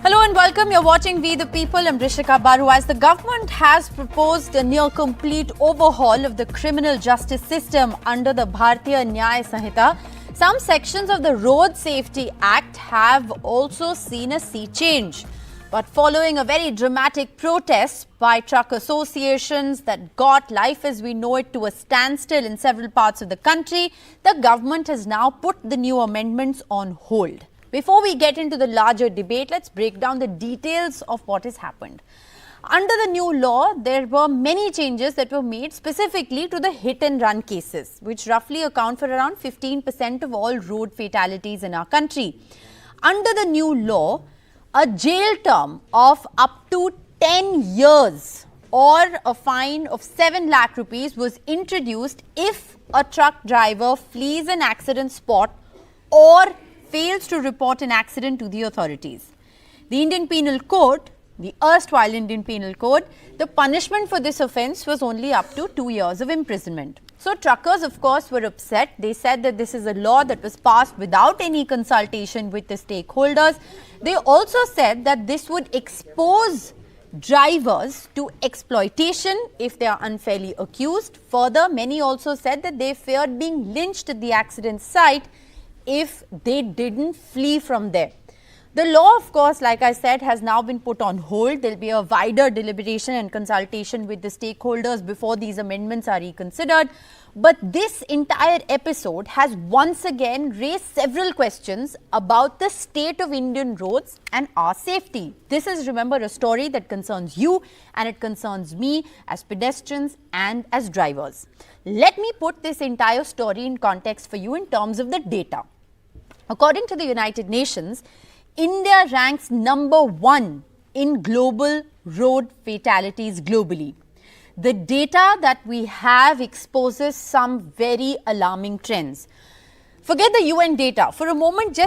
Hello and welcome. You're watching We the People. I'm Rishika Baru. As the government has proposed a near complete overhaul of the criminal justice system under the Bharatiya Nyaya Sanhita, some sections of the Road Safety Act have also seen a sea change. But following a very dramatic protest by truck associations that got life as we know it to a standstill in several parts of the country, the government has now put the new amendments on hold. Before we get into the larger debate, let's break down the details of what has happened. Under the new law, there were many changes that were made specifically to the hit and run cases, which roughly account for around 15% of all road fatalities in our country. Under the new law, a jail term of up to 10 years or a fine of 7 lakh rupees was introduced if a truck driver flees an accident spot or fails to report an accident to the authorities. The Indian Penal Code, the erstwhile Indian Penal Code, the punishment for this offence was only up to 2 years of imprisonment. So truckers, of course, were upset. They said that this is a law that was passed without any consultation with the stakeholders. They also said that this would expose drivers to exploitation if they are unfairly accused. Further, many also said that they feared being lynched at the accident site if they didn't flee from there. The law, of course, like I said, has now been put on hold. There will be a wider deliberation and consultation with the stakeholders before these amendments are reconsidered. But this entire episode has once again raised several questions about the state of Indian roads and our safety. This is, remember, a story that concerns you and it concerns me as pedestrians and as drivers. Let me put this entire story in context for you in terms of the data. According to the United Nations, India ranks number 1 in global road fatalities globally. The data that we have exposes some very alarming trends. Forget the UN data. For a moment,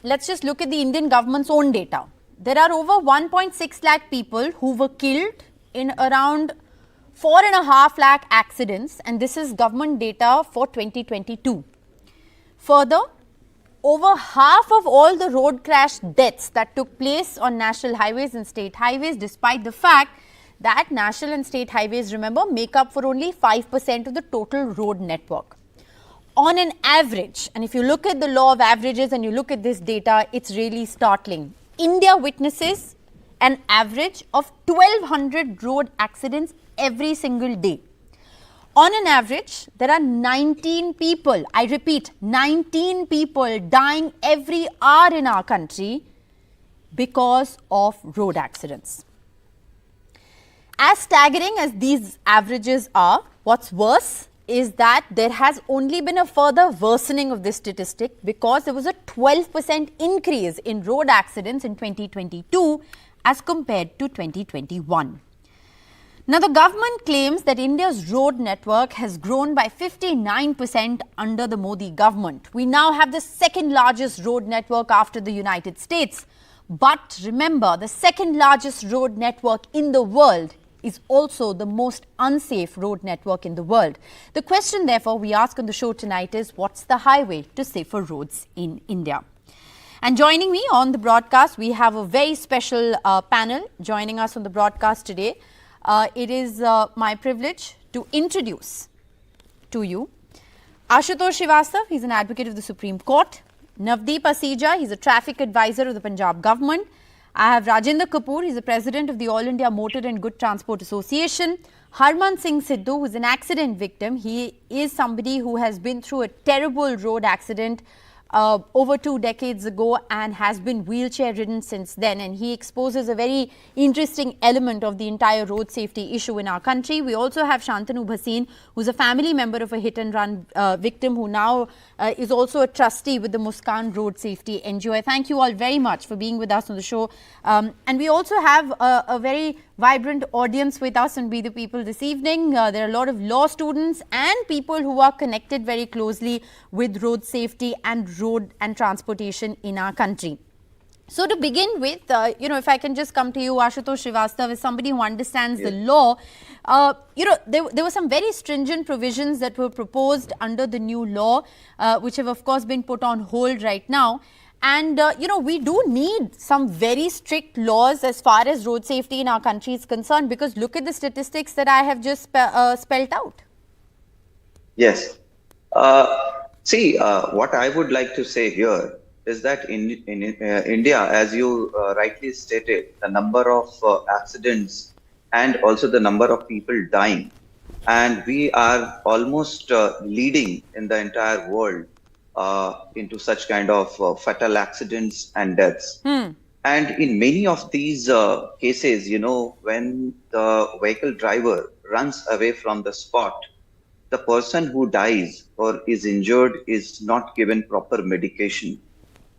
let's just look at the Indian government's own data. There are over 1.6 lakh people who were killed in around 4.5 lakh accidents, and this is government data for 2022. Further, over half of all the road crash deaths that took place on national highways and state highways, despite the fact that national and state highways, remember, make up for only 5% of the total road network. On an average, and if you look at the law of averages and you look at this data, it's really startling. India witnesses an average of 1,200 road accidents every single day. On an average, there are 19 people, I repeat, 19 people dying every hour in our country because of road accidents. As staggering as these averages are, what's worse is that there has only been a further worsening of this statistic because there was a 12% increase in road accidents in 2022 as compared to 2021. Now, the government claims that India's road network has grown by 59% under the Modi government. We now have the second largest road network after the United States. But remember, the second largest road network in the world is also the most unsafe road network in the world. The question, therefore, we ask on the show tonight is, what's the highway to safer roads in India? And joining me on the broadcast, we have a very special panel joining us on the broadcast today. It is my privilege to introduce to you Ashutosh Srivastava. He's an advocate of the Supreme Court. Navdeep Asija, he's a traffic advisor of the Punjab government. I have Rajendra Kapoor, he's the president of the All India Motor and Good Transport Association. Harman Singh Sidhu, who is an accident victim. He is somebody who has been through a terrible road accident over 2 decades ago and has been wheelchair ridden since then, and he exposes a very interesting element of the entire road safety issue in our country. We also have Shantanu Bhasin, who's a family member of a hit and run victim who now is also a trustee with the Muskan Road Safety NGO. Thank you all very much for being with us on the show. And we also have a very vibrant audience with us on Be the People this evening. There are a lot of law students and people who are connected very closely with road safety and road and transportation in our country. So to begin with, if I can just come to you, Ashutosh Srivastava, as somebody who understands the law, there were some very stringent provisions that were proposed under the new law, which have of course been put on hold right now. And, we do need some very strict laws as far as road safety in our country is concerned, because look at the statistics that I have just spelled out. Yes. See, what I would like to say here is that in India, as you rightly stated, the number of accidents and also the number of people dying, and we are almost leading in the entire world into such kind of fatal accidents and deaths. And in many of these cases, when the vehicle driver runs away from the spot, the person who dies or is injured is not given proper medication,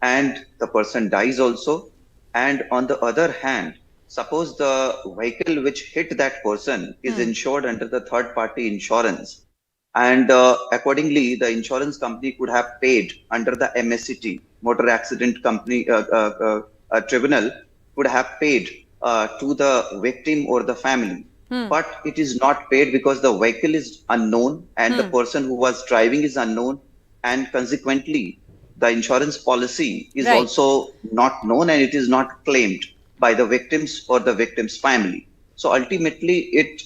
and the person dies also. And on the other hand, suppose the vehicle which hit that person is insured under the third party insurance, and accordingly the insurance company could have paid under the MSCT, motor accident company tribunal, could have paid to the victim or the family, but it is not paid because the vehicle is unknown and the person who was driving is unknown, and consequently the insurance policy is Right. also not known and it is not claimed by the victims or the victim's family. So ultimately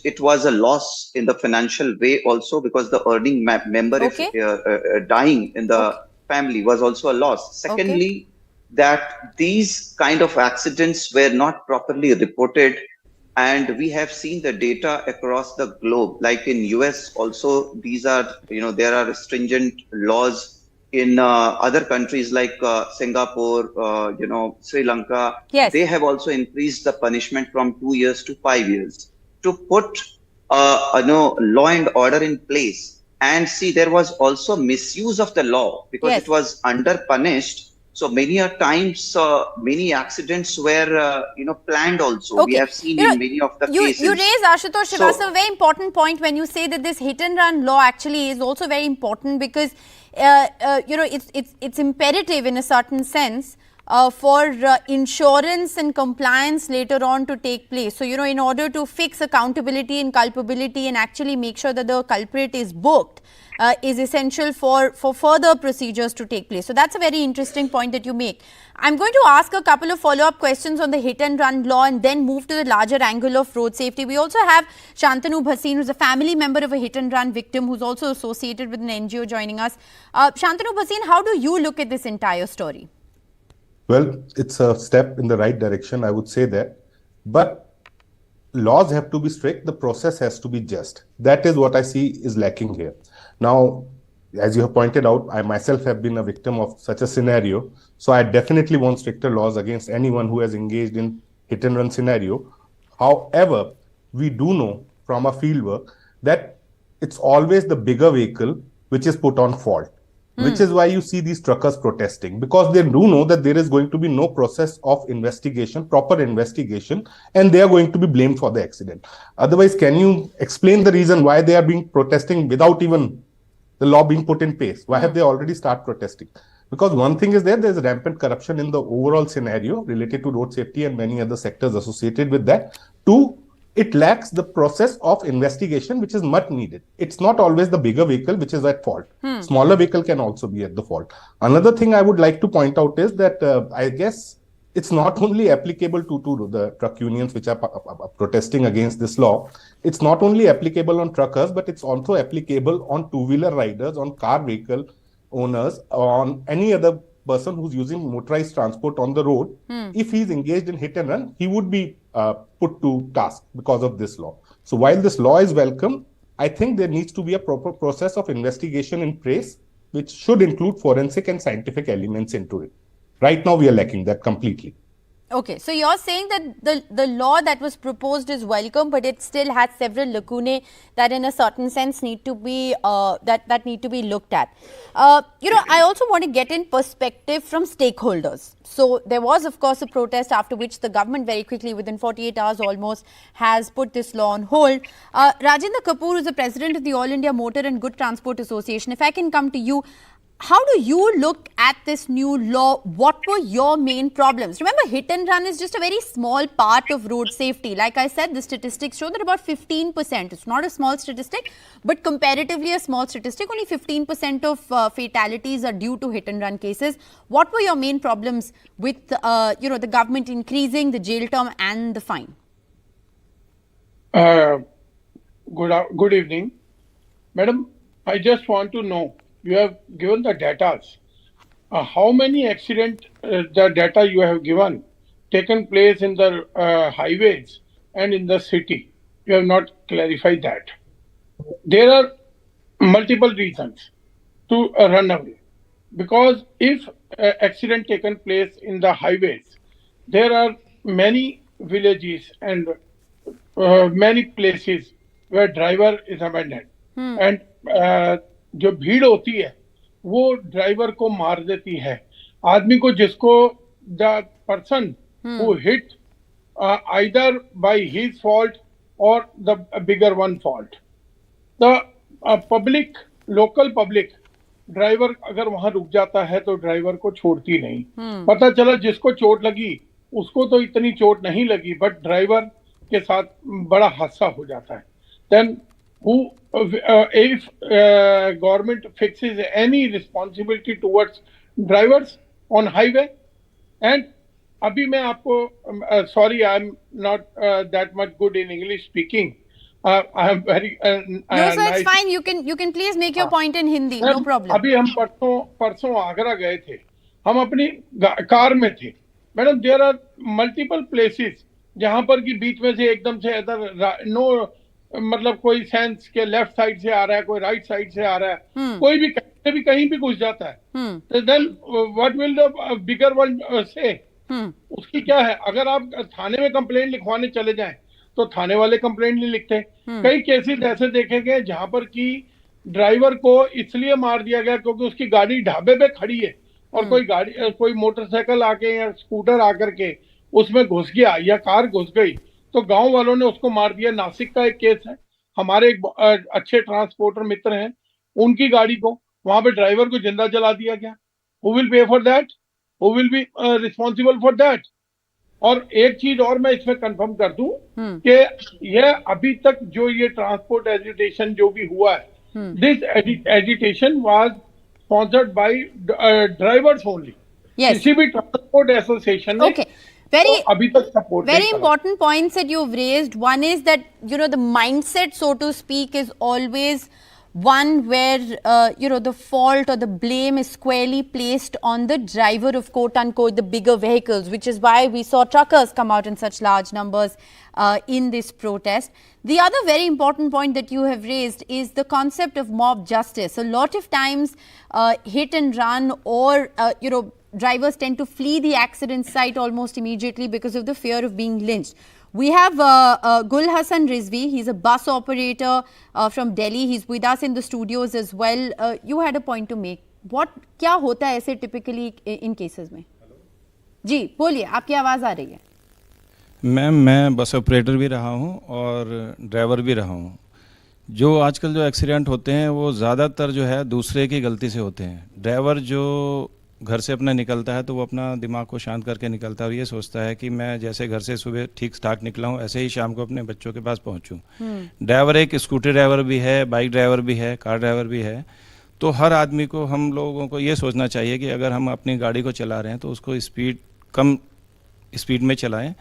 it was a loss in the financial way also, because the earning member Okay. if dying in the family was also a loss. Secondly, that these kind of accidents were not properly reported, and we have seen the data across the globe, like in US also. These are, there are stringent laws in other countries like Singapore, Sri Lanka. Yes. They have also increased the punishment from 2 years to 5 years to put law and order in place. And see, there was also misuse of the law because Yes. it was under punished. So many a times, many accidents were, planned also. We have seen in many of the cases. You raise, Ashutosh Srivastava, a very important point when you say that this hit and run law actually is also very important, because, it's imperative in a certain sense for insurance and compliance later on to take place. So, in order to fix accountability and culpability and actually make sure that the culprit is booked, is essential for further procedures to take place. So that's a very interesting point that you make. I'm going to ask a couple of follow-up questions on the hit and run law and then move to the larger angle of road safety. We also have Shantanu Bhasin, who's a family member of a hit and run victim, who's also associated with an NGO, joining us. Shantanu Bhasin, how do you look at this entire story? Well, it's a step in the right direction, I would say that. But laws have to be strict, the process has to be just. That is what I see is lacking here. Now, as you have pointed out, I myself have been a victim of such a scenario. So I definitely want stricter laws against anyone who has engaged in hit and run scenario. However, we do know from our field work that it's always the bigger vehicle which is put on fault. Which is why you see these truckers protesting, because they do know that there is going to be no process of investigation, proper investigation, and they are going to be blamed for the accident. Otherwise, can you explain the reason why they are being protesting without even the law being put in place? Why have they already started protesting? Because one thing is there's rampant corruption in the overall scenario related to road safety and many other sectors associated with that. Two, it lacks the process of investigation, which is much needed. It's not always the bigger vehicle which is at fault. Smaller vehicle can also be at the fault. Another thing I would like to point out is that I guess it's not only applicable to the truck unions which are protesting against this law. It's not only applicable on truckers, but it's also applicable on two-wheeler riders, on car vehicle owners, on any other person who's using motorized transport on the road. If he's engaged in hit and run, he would be put to task because of this law. So while this law is welcome, I think there needs to be a proper process of investigation in place, which should include forensic and scientific elements into it. Right now, we are lacking that completely. Okay, so you're saying that the law that was proposed is welcome, but it still has several lacunae that in a certain sense need to be that need to be looked at. I also want to get in perspective from stakeholders. So there was, of course, a protest after which the government very quickly, within 48 hours almost, has put this law on hold. Rajendra Kapoor is the president of the All India Motor and Good Transport Association. If I can come to you, how do you look at this new law? What were your main problems? Remember, hit and run is just a very small part of road safety. Like I said, the statistics show that about 15%, it's not a small statistic, but comparatively a small statistic, only 15% of fatalities are due to hit and run cases. What were your main problems with, the government increasing the jail term and the fine? Good evening. Madam, I just want to know, you have given the data. How many accident, the data you have given, taken place in the highways and in the city? You have not clarified that. There are multiple reasons to run away. Because if accident taken place in the highways, there are many villages and many places where driver is abandoned. And जो भीड़ होती है वो driver को मार देती है, आदमी को, जिसको the person who hit either by his fault or the bigger one fault. The public, local public, driver अगर वहां रुक जाता है तो ड्राइवर को छोड़ती नहीं. पता चला जिसको चोट लगी उसको तो इतनी चोट नहीं लगी, बट ड्राइवर के साथ बड़ा हादसा हो जाता है. Then if government fixes any responsibility towards drivers on highway, and अभी मैं आपको, sorry, I'm not that much good in English speaking. I am very no, sir, it's fine. You can please make your point in Hindi. No problem. अभी हम परसों आगरा गए थे, हम अपनी कार में थे. Madam, there are multiple places जहां पर कि बीच में से एकदम से इधर नो, मतलब कोई सेंस के लेफ्ट साइड से आ रहा है, कोई राइट साइड से आ रहा है, कोई भी कहीं भी घुस जाता है. तो then what will the bigger one say? उसकी क्या है? अगर आप थाने में कंप्लेंट लिखवाने चले जाएं तो थाने वाले कंप्लेंट नहीं लिखते. कई केसेस ऐसे देखे गए जहां पर कि ड्राइवर को इसलिए मार दिया गया क्योंकि उसकी गाड़ी ढाबे पे खड़ी है और कोई मोटरसाइकिल आके या स्कूटर आकर के उसमें घुस गया या कार घुस गई तो गांव वालों ने उसको मार दिया. नासिक का एक केस है, हमारे एक अच्छे ट्रांसपोर्टर मित्र हैं, उनकी गाड़ी को वहां पे ड्राइवर को जिंदा जला दिया गया. Who will pay for that? Who will be responsible for that? और एक चीज और मैं इसमें कंफर्म कर दूं कि यह अभी तक जो ये ट्रांसपोर्ट एजुटेशन जो भी हुआ है, this agitation was sponsored by drivers only. किसी भी ट्रांसपोर्ट एसोसिएशन ने very important points that you've raised. One is that, the mindset, so to speak, is always one where, the fault or the blame is squarely placed on the driver of quote unquote the bigger vehicles, which is why we saw truckers come out in such large numbers in this protest. The other very important point that you have raised is the concept of mob justice. A lot of times hit and run or, drivers tend to flee the accident site almost immediately because of the fear of being lynched. We have Gul Hassan Rizvi. He's a bus operator from Delhi. He's with us in the studios as well. You had a point to make. क्या होता है ऐसे typically in cases में? जी बोलिए, आपकी आवाज़ आ रही है. मैम, मैं बस ऑपरेटर भी रहा हूँ और ड्राइवर भी रहा हूँ. जो आजकल जो एक्सीडेंट होते हैं वो ज़्यादातर जो है दूसरे की गलती से होते हैं. ड्राइवर जो घर से अपना निकलता है तो वो अपना दिमाग को शांत करके निकलता है और ये सोचता है कि मैं जैसे घर से सुबह ठीक ठाक निकला हूँ ऐसे ही शाम को अपने बच्चों के पास पहुँचूँ. ड्राइवर एक स्कूटर ड्राइवर भी है, बाइक ड्राइवर भी है, कार ड्राइवर भी है. तो हर आदमी को, हम लोगों को ये सोचना चाहिए कि अगर हम अपनी गाड़ी को चला रहे हैं तो उसको कम स्पीड में चलाएं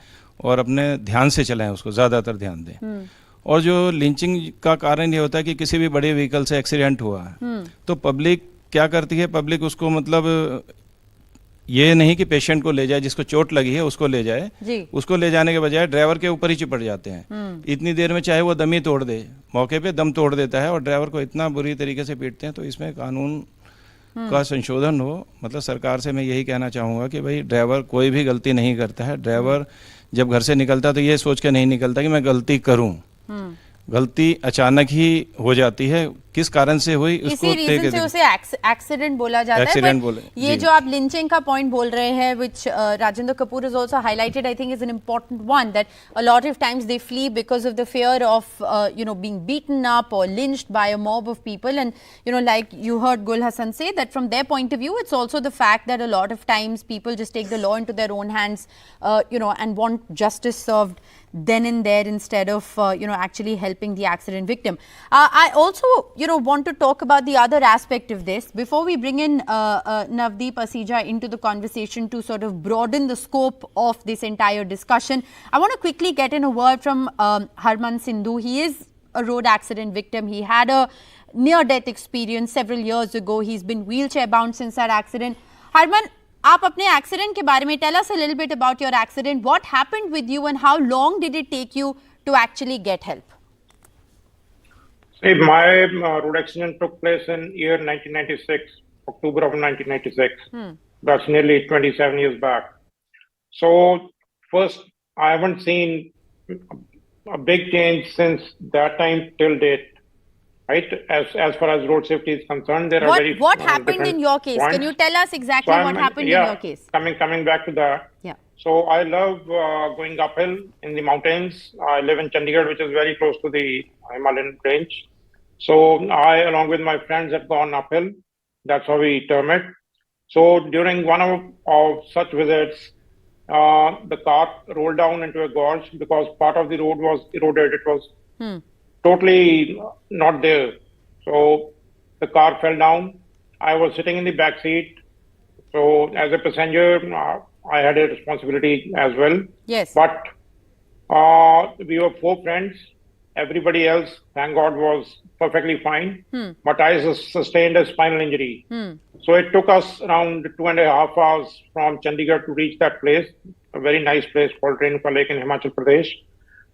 और अपने ध्यान से चलाएं, उसको ज़्यादातर ध्यान दें. और जो लिंचिंग का कारण ये होता है कि किसी भी बड़े व्हीकल से एक्सीडेंट हुआ है तो पब्लिक क्या करती है, पब्लिक उसको मतलब ये नहीं कि पेशेंट को ले जाए, जिसको चोट लगी है उसको ले जाए, उसको ले जाने के बजाय ड्राइवर के ऊपर ही चिपट जाते हैं. इतनी देर में चाहे वो दम ही तोड़ दे, मौके पे दम तोड़ देता है और ड्राइवर को इतना बुरी तरीके से पीटते हैं. तो इसमें कानून का संशोधन हो. मतलब सरकार से मैं यही कहना चाहूँगा कि भाई ड्राइवर कोई भी गलती नहीं करता है. ड्राइवर जब घर से निकलता है तो ये सोच के नहीं निकलता कि मैं गलती करूँ. गलती अचानक ही हो जाती है, किस कारण से हुई उसको इसी रीजन से उसे एक्सीडेंट बोला जाता है। Accident But बोले, ये जी। जो आप लिंचिंग का पॉइंट बोल रहे हैं, which Rajendra Kapoor has also highlighted, I think is an important one, that a lot of times they flee because of the fear of being beaten up or lynched by a mob of people. And like you heard Gul Hassan say, that from their point of view, it's also the fact that a lot of times people just take the law into their own hands, and want justice served then and there instead of actually helping the accident victim. I also want to talk about the other aspect of this before we bring in Navdeep Asija into the conversation to sort of broaden the scope of this entire discussion. I want to quickly get in a word from Harman Sindhu. He is a road accident victim. He had a near-death experience several years ago. He's been wheelchair bound since that accident. Harman, आप अपने accident के बारे में, tell us a little bit about your accident. What happened with you and how long did it take you to actually get help? See, my road accident took place in year 1996, October of 1996. That's nearly 27 years back. So first, I haven't seen a big change since that time till date. Right, as far as road safety is concerned, there are very what happened in your case? points. Can you tell us exactly what happened in your case? Coming back to that. Yeah. So I love going uphill in the mountains. I live in Chandigarh, which is very close to the Himalayan range. So I, along with my friends, have gone uphill. That's how we term it. So during one of such visits, the car rolled down into a gorge because part of the road was eroded. It was totally not there. So the car fell down. I was sitting in the back seat. So as a passenger, I had a responsibility as well. Yes. But we were four friends. Everybody else, thank God, was perfectly fine. But I sustained a spinal injury. So it took us around 2.5 hours from Chandigarh to reach that place, a very nice place called Renuka Lake in Himachal Pradesh.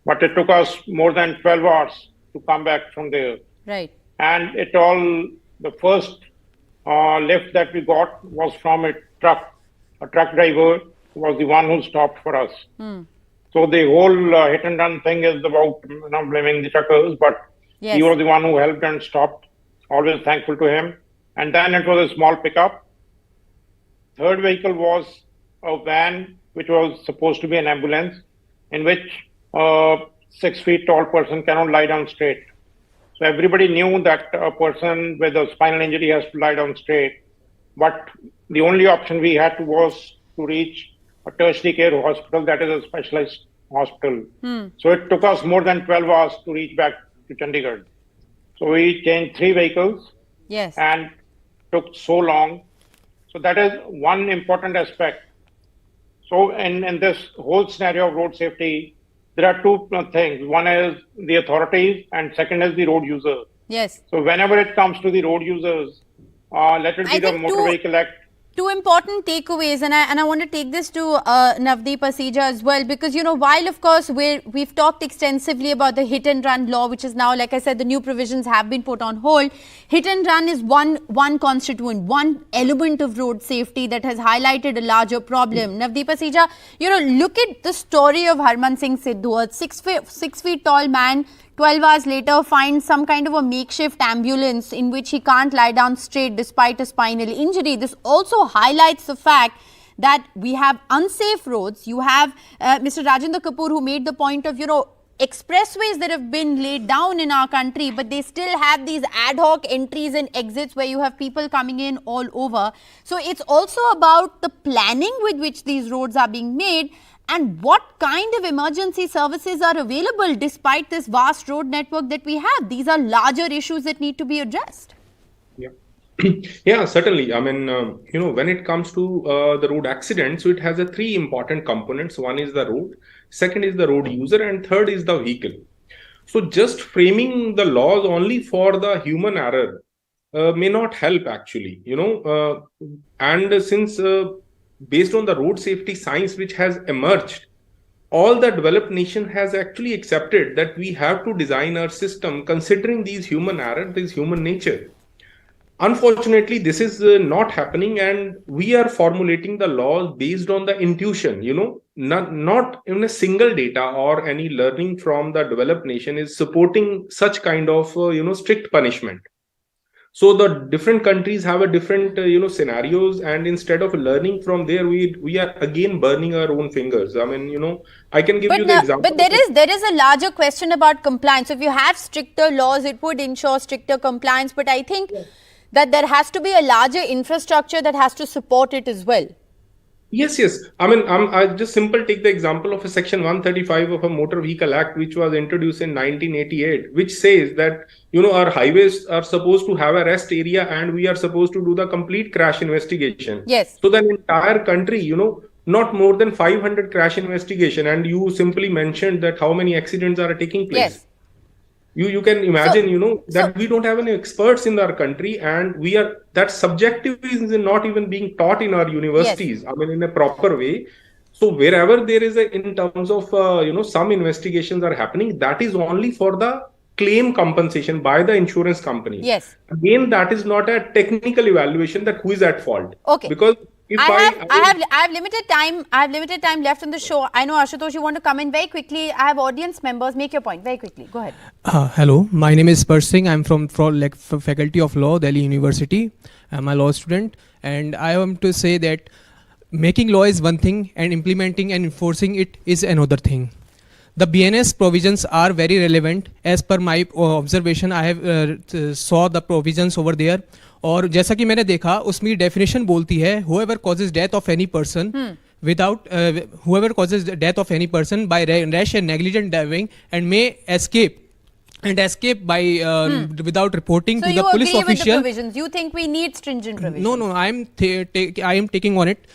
But it took us more than 12 hours to come back from there. Right. And the first lift that we got was from a truck. A truck driver was the one who stopped for us. So the whole hit and run thing is about not blaming the truckers, but Yes. he was the one who helped and stopped. Always thankful to him. And then it was a small pickup. Third vehicle was a van, which was supposed to be an ambulance, in which 6 feet tall person cannot lie down straight. So everybody knew that a person with a spinal injury has to lie down straight. But the only option we had was to reach a tertiary care hospital, that is a specialized hospital. So it took us more than 12 hours to reach back to Chandigarh. So we changed 3 vehicles Yes. and took so long. So that is one important aspect. So in this whole scenario of road safety, there are two things. One is the authorities and second is the road user. Yes. So whenever it comes to the road users, let it I be the think Motor Vehicle Act. Two important takeaways, and I want to take this to Navdeep Asija as well, because while of course we've talked extensively about the hit and run law, which is now, like I said, the new provisions have been put on hold. Hit and run is one constituent, one element of road safety that has highlighted a larger problem. Navdeep Asija, look at the story of Harman Singh Sidhu, a 6 feet tall man. 12 hours later finds some kind of a makeshift ambulance in which he can't lie down straight despite a spinal injury. This also highlights the fact that we have unsafe roads. You have Mr. Rajendra Kapoor, who made the point of, expressways that have been laid down in our country, but they still have these ad hoc entries and exits where you have people coming in all over. So it's also about the planning with which these roads are being made and what kind of emergency services are available despite this vast road network that we have. These are larger issues that need to be addressed. Yeah. Yeah, certainly. I mean, when it comes to the road accident, so it has 3 important components. One is the road, second is the road user, and third is the vehicle. So just framing the laws only for the human error may not help actually, and since based on the road safety science which has emerged, all the developed nation has actually accepted that we have to design our system considering these human error, this human nature. Unfortunately, this is not happening, and we are formulating the laws based on the intuition, not even a single data or any learning from the developed nation is supporting such kind of strict punishment. So the different countries have a different scenarios, and instead of learning from there, we are again burning our own fingers. I mean, I can give you the example. But there is a larger question about compliance. So if you have stricter laws, it would ensure stricter compliance. But I think that there has to be a larger infrastructure that has to support it as well. Yes. I mean, I just simple take the example of a section 135 of a Motor Vehicle Act, which was introduced in 1988, which says that, our highways are supposed to have a rest area and we are supposed to do the complete crash investigation. Yes. So then entire country, not more than 500 crash investigation. And you simply mentioned that how many accidents are taking place. Yes. You can imagine, that we don't have any experts in our country, and that subjective is not even being taught in our universities. Yes. I mean, in a proper way. So wherever there is in terms of, some investigations are happening, that is only for the claim compensation by the insurance company. Yes. Again, that is not a technical evaluation that who is at fault. Okay. Because I have limited time. I have limited time left on the show. I know, Ashutosh, you want to come in very quickly. I have audience members. Make your point very quickly. Go ahead. Hello, my name is Spurs Singh. I'm from Faculty of Law, Delhi University. I'm a law student, and I want to say that making law is one thing, and implementing and enforcing it is another thing. The BNS provisions are very relevant. As per my observation, I have saw the provisions over there. और जैसा कि मैंने देखा उसमें definition बोलती है whoever causes death of any person without whoever causes death of any person by rash and negligent driving and may escape by without reporting to the police official. So you agree with the provisions? You think we need stringent provisions? No. I am taking on it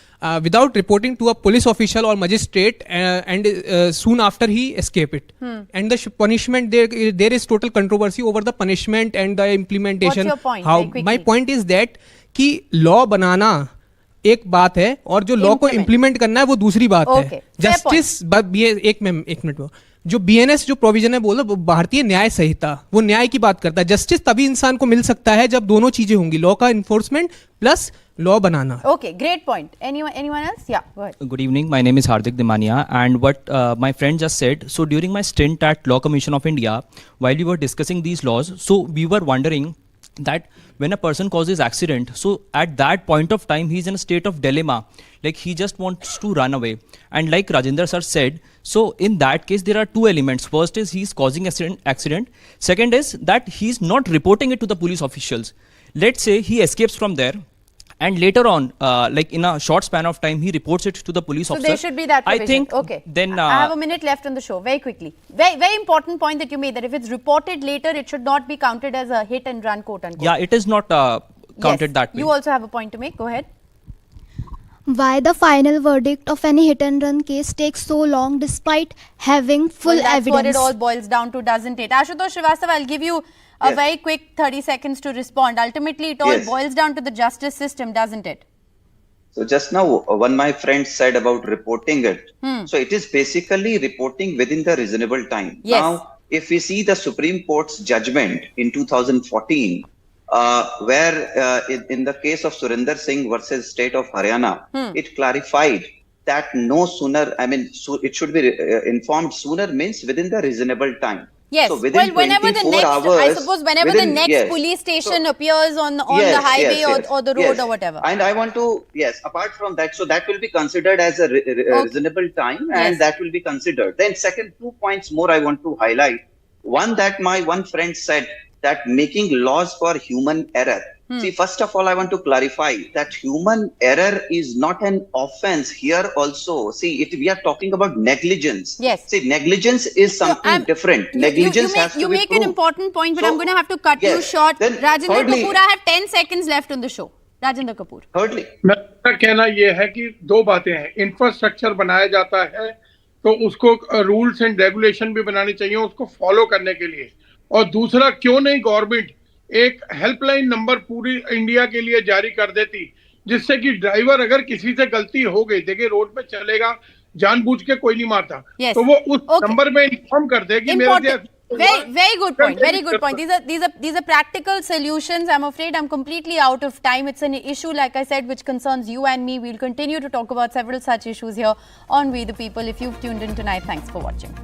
without reporting to a police official or magistrate, and soon after he escape it. And the punishment there is total controversy over the punishment and the implementation. What's your point? My point is that कि law बनाना एक बात है और जो law को implement करना है वो दूसरी बात है. जस्टिस एक मिनट में जो बीएनएस जो प्रोविजन है बोलो भारतीय न्याय संहिता वो न्याय की बात करता है. जस्टिस तभी इंसान को मिल सकता है जब दोनों चीजें होंगी, लॉ का enforcement plus law banana. Okay, great point. Anyone else? Yeah, go ahead. Good evening. My name is Hardik Dimania, and what my friend just said. So during my stint at Law Commission of India, while we were discussing these laws, so we were wondering that when a person causes accident, so at that point of time he's in a state of dilemma, like he just wants to run away. And like Rajendra sir said, so in that case there are two elements. First is he's causing accident. Second is that he's not reporting it to the police officials. Let's say he escapes from there, and later on, like in a short span of time, he reports it to the police officer. So there should be that provision. I think okay. Then I have a minute left on the show. Very quickly. Very important point that you made, that if it's reported later, it should not be counted as a hit and run, quote unquote. Yeah, it is not counted that way. You also have a point to make. Go ahead. Why the final verdict of any hit and run case takes so long despite having full that's evidence? That's what it all boils down to, doesn't it? Ashutosh Srivastava, I'll give you a very quick 30 seconds to respond. Ultimately, it all boils down to the justice system, doesn't it? So just now, one my friend said about reporting it. So it is basically reporting within the reasonable time. Yes. Now, if we see the Supreme Court's judgment in 2014, where in the case of Surinder Singh versus State of Haryana, it clarified that no sooner, it should be informed sooner means within the reasonable time. Yes, so within whenever the next, hours, I suppose whenever the next police station appears on the highway or the road or whatever. And I want to, apart from that, so that will be considered as a reasonable time, and that will be considered. Then second, 2 points more I want to highlight. One, that my one friend said that making laws for human error. See, first of all, I want to clarify that human error is not an offense here also. See, we are talking about negligence. Yes. See, negligence is something different. Negligence has to be You make proved. an important point, but I'm going to have to cut you short. Rajendra Kapoor, I have 10 seconds left on the show. Rajendra Kapoor. Thirdly, मेरा कहना ये है कि दो बातें हैं. Infrastructure बनाया जाता है तो उसको रूल्स एंड रेगुलेशन भी बनाने चाहिए उसको फॉलो करने के लिए. और दूसरा, क्यों नहीं गवर्नमेंट एक हेल्पलाइन नंबर पूरी इंडिया के लिए जारी कर देती, जिससे कि ड्राइवर अगर किसी से गलती हो गई, देखिए रोड पे चलेगा, जानबूझ के कोई नहीं मारता, तो वो उस नंबर पे इन्फॉर्म कर दे कि मेरे Very good point. Very good point. These are practical solutions. I'm afraid I'm completely out of time. It's an issue, like I said, which concerns you and me. We'll continue to talk about several such issues here on We the People. If you've tuned in tonight, thanks for watching.